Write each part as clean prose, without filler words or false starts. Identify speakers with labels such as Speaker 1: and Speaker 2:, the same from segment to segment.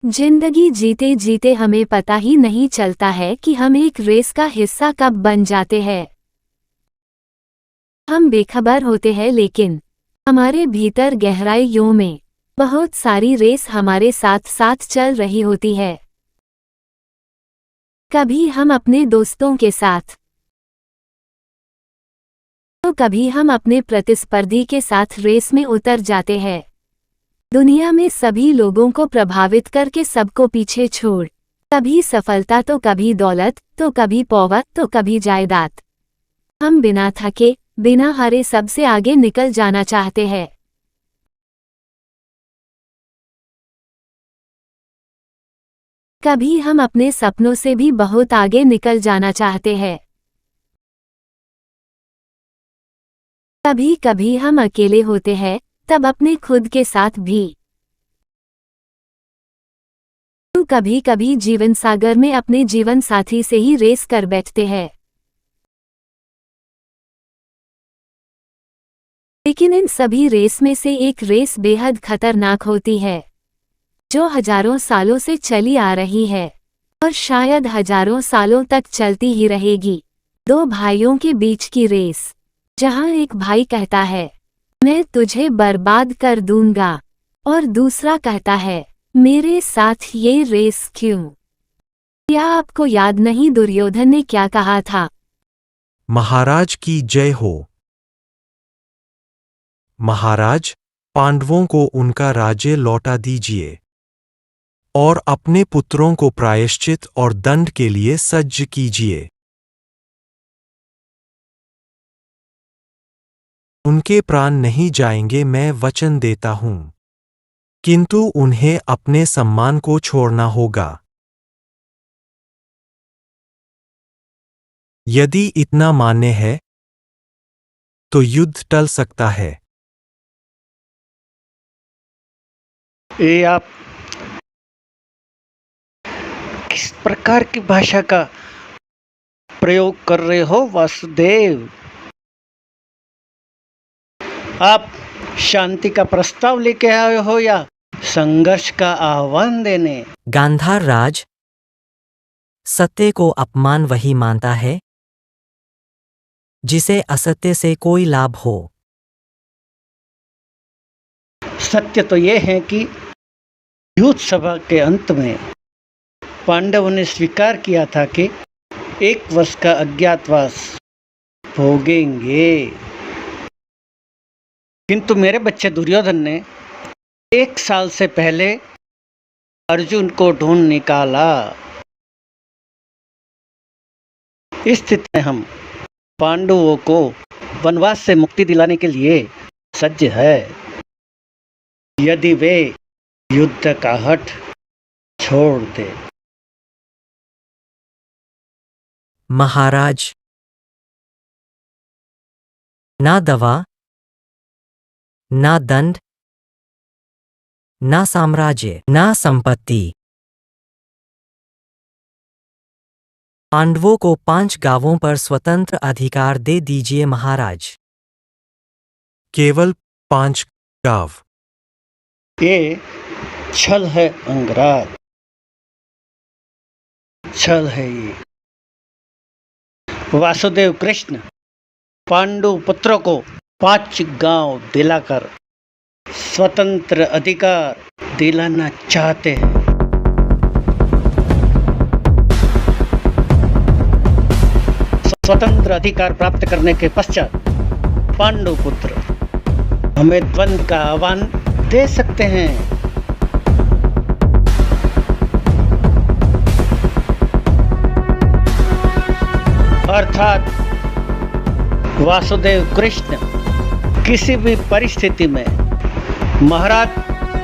Speaker 1: जिंदगी जीते जीते हमें पता ही नहीं चलता है कि हम एक रेस का हिस्सा कब बन जाते हैं। हम बेखबर होते हैं, लेकिन हमारे भीतर गहराइयों में बहुत सारी रेस हमारे साथ साथ चल रही होती है। कभी हम अपने दोस्तों के साथ, तो कभी हम अपने प्रतिस्पर्धी के साथ रेस में उतर जाते हैं। दुनिया में सभी लोगों को प्रभावित करके सबको पीछे छोड़, कभी सफलता तो कभी दौलत, तो कभी पावर, तो कभी जायदाद, हम बिना थके बिना हारे सबसे आगे निकल जाना चाहते हैं। कभी हम अपने सपनों से भी बहुत आगे निकल जाना चाहते हैं। कभी कभी हम अकेले होते हैं, तब अपने खुद के साथ भी। तो कभी कभी जीवन सागर में अपने जीवन साथी से ही रेस कर बैठते हैं। लेकिन इन सभी रेस में से एक रेस बेहद खतरनाक होती है, जो हजारों सालों से चली आ रही है और शायद हजारों सालों तक चलती ही रहेगी। दो भाइयों के बीच की रेस, जहां एक भाई कहता है मैं तुझे बर्बाद कर दूंगा और दूसरा कहता है मेरे साथ ये रेस क्यों। क्या आपको याद नहीं दुर्योधन ने क्या कहा था?
Speaker 2: महाराज की जय हो। महाराज, पांडवों को उनका राज्य लौटा दीजिए और अपने पुत्रों को प्रायश्चित और दंड के लिए सज्ज कीजिए। उनके प्राण नहीं जाएंगे, मैं वचन देता हूं, किंतु उन्हें अपने सम्मान को छोड़ना होगा। यदि इतना मान्य है तो युद्ध टल सकता है।
Speaker 3: ये आप किस प्रकार की भाषा का प्रयोग कर रहे हो वासुदेव? आप शांति का प्रस्ताव लेके आए हो या संघर्ष का आह्वान देने?
Speaker 4: गांधार राज, सत्य को अपमान वही मानता है जिसे असत्य से कोई लाभ हो।
Speaker 3: सत्य तो ये है कि युद्ध सभा के अंत में पांडवों ने स्वीकार किया था कि 1 वर्ष का अज्ञातवास भोगेंगे, किंतु मेरे बच्चे दुर्योधन ने 1 साल से पहले अर्जुन को ढूंढ निकाला। इस स्थिति में हम पांडवों को वनवास से मुक्ति दिलाने के लिए सज्ज है, यदि वे युद्ध का हठ छोड़ दे।
Speaker 4: महाराज, ना दवा, ना दंड, ना साम्राज्य, ना संपत्ति। पांडवों को 5 गांवों पर स्वतंत्र अधिकार दे दीजिए महाराज।
Speaker 2: केवल 5 गांव?
Speaker 3: ये छल है अंगराज, छल है ये। वासुदेव कृष्ण पांडु पुत्रों को 5 गांव दिलाकर स्वतंत्र अधिकार दिलाना चाहते हैं। स्वतंत्र अधिकार प्राप्त करने के पश्चात पांडु पुत्र हमें द्वंद्व का आह्वान दे सकते हैं। अर्थात वासुदेव कृष्ण किसी भी परिस्थिति में महाराज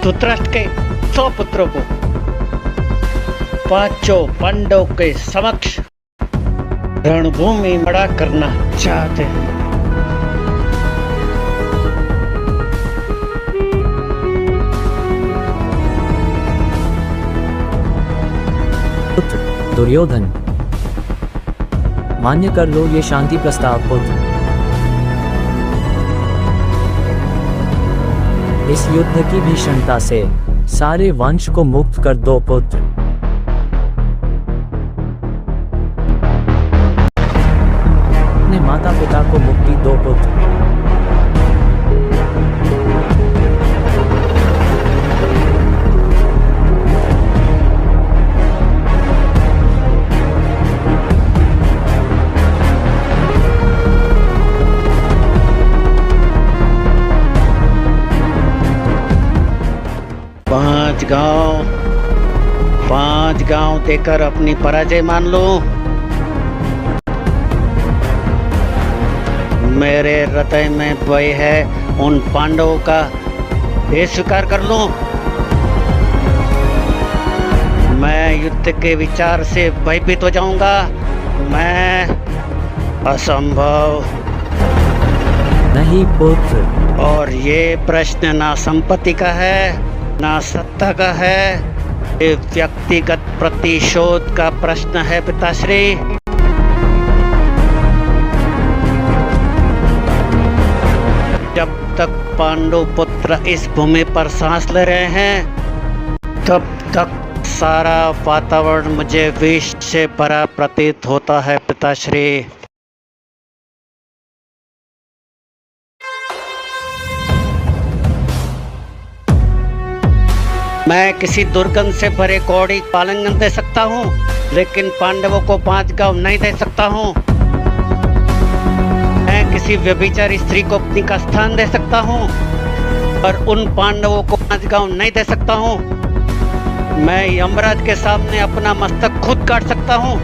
Speaker 3: धृतराष्ट्र के 100 पुत्रों को 5 पांडवों के समक्ष रणभूमि बड़ा करना चाहते हैं।
Speaker 5: पुत्र दुर्योधन, मान्य कर लो ये शांति प्रस्ताव। पुत्र, इस युद्ध की भीषणता से सारे वंश को मुक्त कर दो पुत्र। अपने माता पिता को मुक्ति दो पुत्र।
Speaker 3: पांच गांव देकर अपनी पराजय मान लो। मेरे हृदय में भय है उन पांडवों का, ये स्वीकार कर लो। मैं युद्ध के विचार से भयभीत हो जाऊंगा। मैं असंभव।
Speaker 5: नहीं पुत्र।
Speaker 3: और ये प्रश्न ना संपत्ति का है ना सत्ता का है, ये व्यक्तिगत प्रतिशोध का प्रश्न है पिताश्री। जब तक पांडु पुत्र इस भूमि पर सांस ले रहे हैं तब तक सारा वातावरण मुझे विष से भरा प्रतीत होता है पिताश्री। मैं किसी दुर्गंध से भरे कौड़ी पालंगन दे सकता हूँ, लेकिन पांडवों को 5 गांव नहीं दे सकता हूँ। मैं किसी व्यभिचारी स्त्री को अपनी का स्थान दे सकता हूँ, पर उन पांडवों को 5 गांव नहीं दे सकता हूँ। मैं यमराज के सामने अपना मस्तक खुद काट सकता हूँ,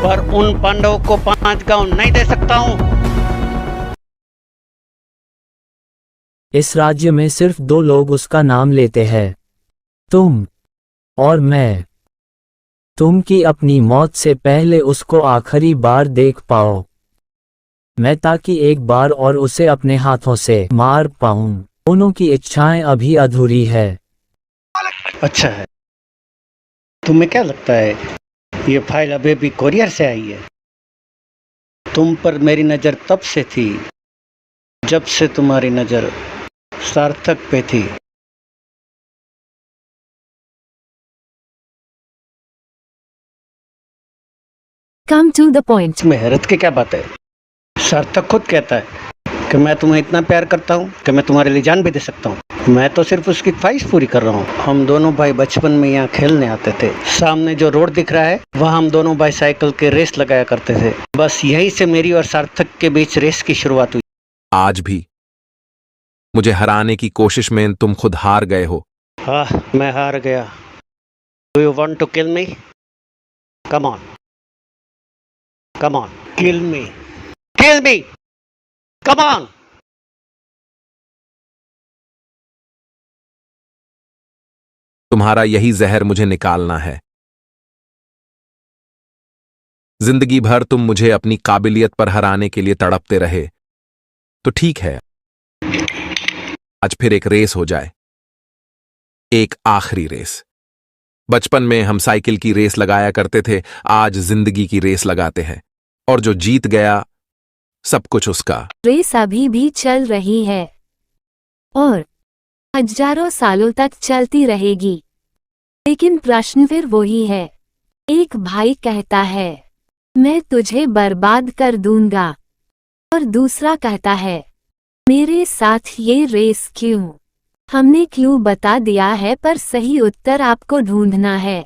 Speaker 3: पर उन पांडवों को 5 गांव नहीं दे सकता हूँ।
Speaker 5: इस राज्य में सिर्फ 2 लोग उसका नाम लेते हैं, तुम और मैं। तुम की अपनी मौत से पहले उसको आखिरी बार देख पाओ, मैं ताकि एक बार और उसे अपने हाथों से मार पाऊं। दोनों की इच्छाएं अभी अधूरी है।
Speaker 3: अच्छा है। तुम्हें क्या लगता है ये फाइल अभी भी कोरियर से आई है? तुम पर मेरी नज़र तब से थी जब से तुम्हारी नज़र सार्थक पे थी।
Speaker 1: Come to the point.
Speaker 3: इसमें हैरत की क्या बात है? सार्थक खुद कहता है कि मैं तुम्हें इतना प्यार करता हूँ कि मैं तुम्हारे लिए जान भी दे सकता हूँ। मैं तो सिर्फ उसकी ख्वाहिश पूरी कर रहा हूँ। हम दोनों भाई बचपन में यहाँ खेलने आते थे। सामने जो रोड दिख रहा है वहाँ हम दोनों भाई साइकिल के रेस लगाया करते थे। बस यहीं से मेरी और सार्थक के बीच रेस की शुरुआत हुई।
Speaker 6: आज भी मुझे हराने की कोशिश में तुम खुद हार गए हो।
Speaker 3: हाँ, मैं हार गया। Do you want to kill me? Come on, come on, kill me, kill me, come on.
Speaker 6: तुम्हारा यही जहर मुझे निकालना है। जिंदगी भर तुम मुझे अपनी काबिलियत पर हराने के लिए तड़पते रहे, तो ठीक है, आज फिर एक रेस हो जाए, एक आखिरी रेस। बचपन में हम साइकिल की रेस लगाया करते थे, आज जिंदगी की रेस लगाते हैं, और जो जीत गया सब कुछ उसका।
Speaker 1: रेस अभी भी चल रही है और हजारों सालों तक चलती रहेगी, लेकिन प्रश्न फिर वही है। एक भाई कहता है मैं तुझे बर्बाद कर दूंगा, और दूसरा कहता है मेरे साथ ये रेस क्यों? हमने क्यों बता दिया है, पर सही उत्तर आपको ढूंढना है।